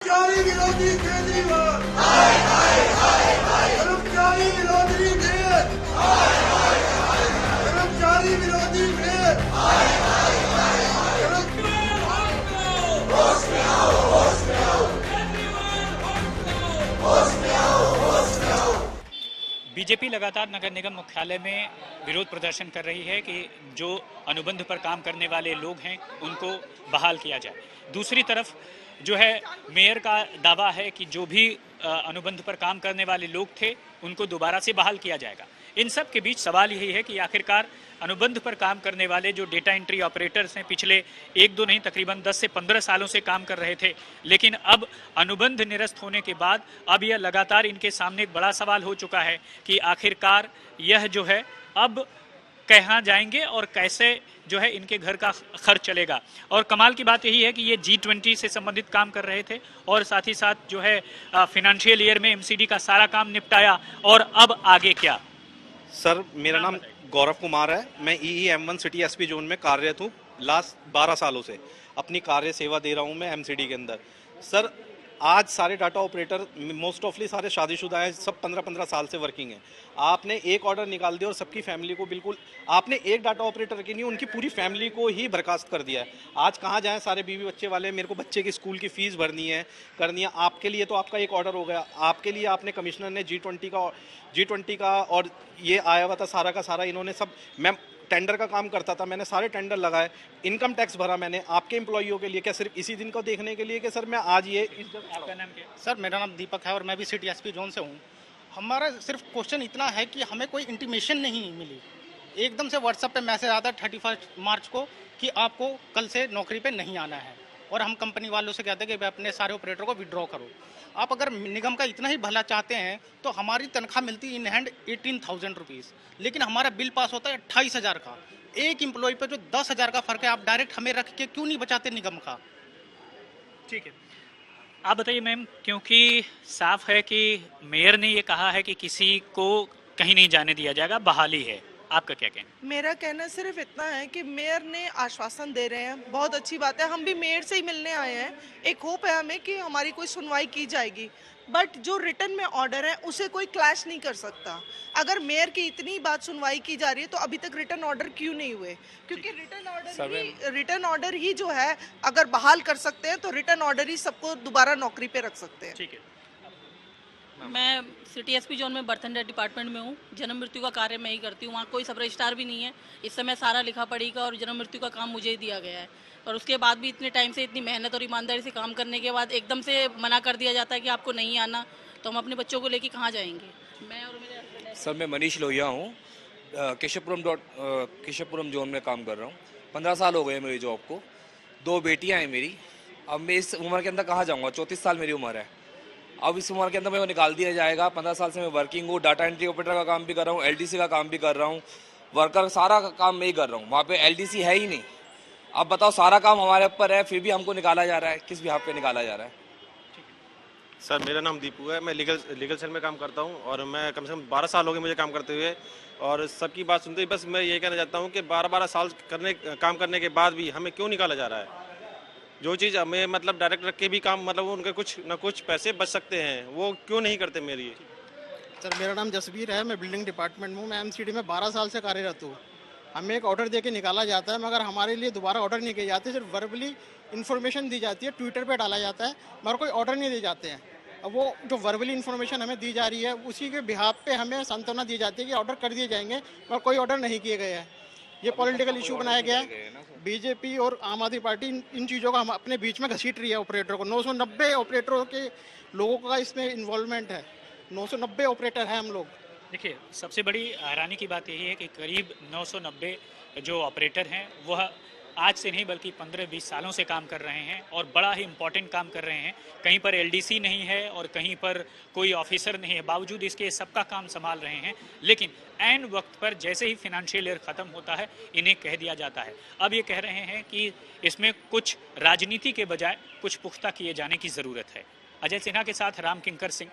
कर्मचारी विरोधी केजरीवाल, कर्मचारी विरोधी भेद, कर्मचारी विरोधी भेद, बीजेपी लगातार नगर निगम मुख्यालय में विरोध प्रदर्शन कर रही है कि जो अनुबंध पर काम करने वाले लोग हैं उनको बहाल किया जाए। दूसरी तरफ जो है मेयर का दावा है कि जो भी अनुबंध पर काम करने वाले लोग थे उनको दोबारा से बहाल किया जाएगा। इन सब के बीच सवाल यही है कि आखिरकार अनुबंध पर काम करने वाले जो डेटा एंट्री ऑपरेटर्स हैं पिछले एक दो नहीं तकरीबन 10 से 15 सालों से काम कर रहे थे, लेकिन अब अनुबंध निरस्त होने के बाद अब यह लगातार इनके सामने एक बड़ा सवाल हो चुका है कि आखिरकार यह जो है अब कहाँ जाएंगे और कैसे जो है इनके घर का खर्च चलेगा। और कमाल की बात यही है कि ये G20 से संबंधित काम कर रहे थे और साथ ही साथ जो है फिनेंशियल ईयर में MCD का सारा काम निपटाया, और अब आगे क्या। सर मेरा नाम गौरव कुमार है। मैं EE-M1 सिटी SP जोन में कार्यरत हूँ। लास्ट 12 सालों से अपनी कार्य सेवा दे रहा हूँ मैं MCD के अंदर। सर आज सारे डाटा ऑपरेटर मोस्ट ऑफली सारे शादीशुदा हैं, सब 15-15 साल से वर्किंग हैं। आपने एक ऑर्डर निकाल दिया और सबकी फैमिली को बिल्कुल, आपने एक डाटा ऑपरेटर की नहीं उनकी पूरी फैमिली को ही बर्खास्त कर दिया है। आज कहाँ जाएं सारे बीवी बच्चे वाले, मेरे को बच्चे की स्कूल की फ़ीस भरनी है, करनी है। आपके लिए तो आपका एक ऑर्डर हो गया, आपके लिए आपने कमिश्नर ने G20 का और ये आया हुआ था सारा का सारा, इन्होंने सब, मैं टेंडर का काम करता था, मैंने सारे टेंडर लगाए, इनकम टैक्स भरा मैंने आपके एम्प्लॉइयों के लिए, क्या सिर्फ इसी दिन को देखने के लिए कि सर मैं आज ये। आपका नाम क्या? सर मेरा नाम दीपक है और मैं भी सिटी SP जोन से हूँ। हमारा सिर्फ क्वेश्चन इतना है कि हमें कोई इंटीमेशन नहीं मिली, एकदम से व्हाट्सएप पे मैसेज आता है 31 मार्च को कि आपको कल से नौकरी पे नहीं आना है, और हम कंपनी वालों से कहते हैं कि अपने सारे ऑपरेटर को विड्रॉ करो। आप अगर निगम का इतना ही भला चाहते हैं तो हमारी तनख्वाह मिलती इन हैंड 18,000 रुपीज़, लेकिन हमारा बिल पास होता है 28,000 का। एक एम्प्लॉय पे जो 10,000 का फर्क है, आप डायरेक्ट हमें रख के क्यों नहीं बचाते निगम का। ठीक है, आप बताइए मैम, क्योंकि साफ है कि मेयर ने ये कहा है कि किसी को कहीं नहीं जाने दिया जाएगा, बहाली है, आपका क्या कहना? मेरा कहना सिर्फ इतना है कि मेयर ने आश्वासन दे रहे हैं, बहुत अच्छी बात है, हम भी मेयर से ही मिलने आए हैं। एक होप है हमें कि हमारी कोई सुनवाई की जाएगी, बट जो रिटर्न में ऑर्डर है उसे कोई क्लैश नहीं कर सकता। अगर मेयर की इतनी बात सुनवाई की जा रही है तो अभी तक रिटर्न ऑर्डर क्यों नहीं हुए? क्योंकि रिटर्न ऑर्डर ही जो है अगर बहाल कर सकते हैं तो रिटर्न ऑर्डर ही सबको दोबारा नौकरी पे रख सकते हैं। ठीक है, मैं सिटी SP जोन में बर्थ एंड डेथ डिपार्टमेंट में हूँ। जन्म मृत्यु का कार्य मैं ही करती हूँ। वहाँ कोई सब रजिस्ट्रार भी नहीं है। इस समय सारा लिखा पढ़ी का और जन्म मृत्यु का काम मुझे ही दिया गया है, और उसके बाद भी इतने टाइम से इतनी मेहनत और ईमानदारी से काम करने के बाद एकदम से मना कर दिया जाता है कि आपको नहीं आना, तो हम अपने बच्चों को लेके कहाँ जाएंगे। मैं और मेरे हस्बैंड। सर मैं मनीष लोहिया हूँ, केशवपुरम जोन में काम कर रहा हूँ। 15 साल हो गए मेरी जॉब को, 2 बेटियाँ हैं मेरी। अब मैं इस उम्र के अंदर कहाँ जाऊँगा? 34 साल मेरी उम्र है। अब इस उम्र के अंदर मेरे को निकाल दिया जाएगा। 15 साल से मैं वर्किंग हूँ, डाटा एंट्री ऑपरेटर का काम भी कर रहा हूँ, LDC का काम भी कर रहा हूँ, वर्कर सारा का काम मैं ही कर रहा हूँ। वहाँ पे LDC है ही नहीं। अब बताओ, सारा काम हमारे ऊपर है, फिर भी हमको निकाला जा रहा है। किस बिहाफ पे निकाला जा रहा है? सर मेरा नाम दीपू है, मैं लीगल सेल में काम करता हूँ और मैं कम से कम 12 साल हो गए मुझे काम करते हुए। और सबकी बात सुनते ही बस मैं ये कहना चाहता हूँ कि 12-12 साल काम करने के बाद भी हमें क्यों निकाला जा रहा है? जो चीज़ हमें मतलब डायरेक्ट रख के भी काम, मतलब उनके कुछ ना कुछ पैसे बच सकते हैं, वो क्यों नहीं करते मेरी। सर मेरा नाम जसवीर है, मैं बिल्डिंग डिपार्टमेंट में हूँ। मैं MCD में 12 साल से कार्यरत हूँ। हमें एक ऑर्डर दे के निकाला जाता है, मगर हमारे लिए दोबारा ऑर्डर नहीं किए जाते। सिर्फ वर्बली इन्फॉर्मेशन दी जाती है, ट्विटर पे डाला जाता है, मगर कोई ऑर्डर नहीं दिए जाते हैं। अब वो जो वर्बली इन्फॉर्मेशन हमें दी जा रही है उसी के बिहाफ पे हमें सांत्वना दी जाती है कि ऑर्डर कर दिए जाएंगे, मगर कोई ऑर्डर नहीं किए गए हैं। ये पॉलिटिकल इशू बनाया गया है। बीजेपी और आम आदमी पार्टी इन चीज़ों का हम अपने बीच में घसीट रही है ऑपरेटर को। 990 ऑपरेटरों के लोगों का इसमें इन्वॉल्वमेंट है। 990 ऑपरेटर हैं हम लोग। देखिए, सबसे बड़ी हैरानी की बात यही है कि करीब 990 जो ऑपरेटर हैं वह आज से नहीं बल्कि 15-20 सालों से काम कर रहे हैं और बड़ा ही इम्पोर्टेंट काम कर रहे हैं। कहीं पर LDC नहीं है और कहीं पर कोई ऑफिसर नहीं है, बावजूद इसके सबका काम संभाल रहे हैं। लेकिन ऐन वक्त पर जैसे ही फिनेंशियल ईयर ख़त्म होता है इन्हें कह दिया जाता है। अब ये कह रहे हैं कि इसमें कुछ राजनीति के बजाय कुछ पुख्ता किए जाने की ज़रूरत है। अजय सिन्हा के साथ राम किंकर सिंह,